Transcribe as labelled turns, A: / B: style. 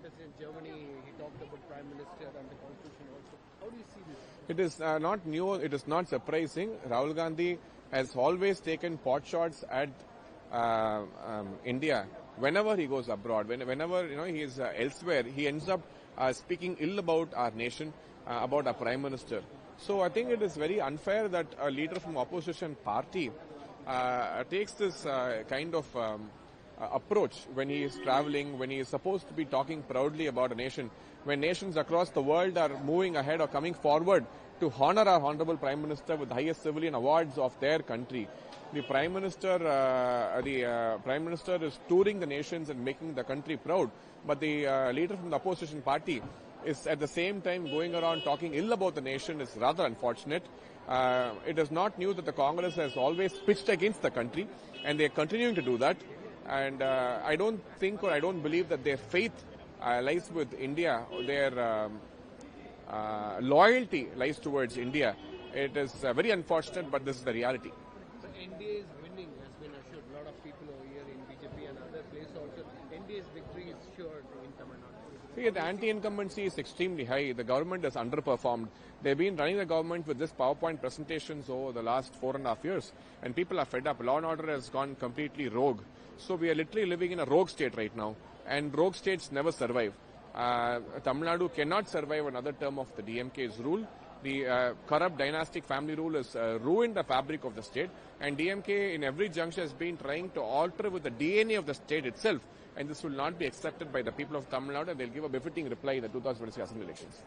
A: in Germany, he talked about Prime Minister and the Constitution also. How do you see this?
B: It is not new, it is not surprising. Rahul Gandhi has always taken pot shots at India whenever he goes abroad. Whenever he is elsewhere, he ends up speaking ill about our nation, about our Prime Minister. So I think it is very unfair that a leader from opposition party takes this kind of approach when he is traveling, when he is supposed to be talking proudly about a nation, when nations across the world are moving ahead or coming forward to honor our Honorable Prime Minister with the highest civilian awards of their country. The Prime Minister is touring the nations and making the country proud, but the leader from the opposition party is at the same time going around talking ill about the nation is rather unfortunate. It is not new that the Congress has always pitched against the country, and they are continuing to do that. And I don't think or I don't believe that their faith lies with India, their loyalty lies towards India. It is very unfortunate, but this is the reality.
A: So NDA is winning, has been assured. A lot of people over here in BJP and other places also. NDA's victory is sure in Tamil Nadu.
B: See, the anti-incumbency is extremely high. The government has underperformed. They've been running the government with this PowerPoint presentations over the last 4.5 years, and people are fed up. Law and order has gone completely rogue. So we are literally living in a rogue state right now, and rogue states never survive. Tamil Nadu cannot survive another term of the DMK's rule. The corrupt dynastic family rule has ruined the fabric of the state, and DMK in every juncture has been trying to alter with the DNA of the state itself, and this will not be accepted by the people of Tamil Nadu, and they'll give a befitting reply in the 2026 assembly elections.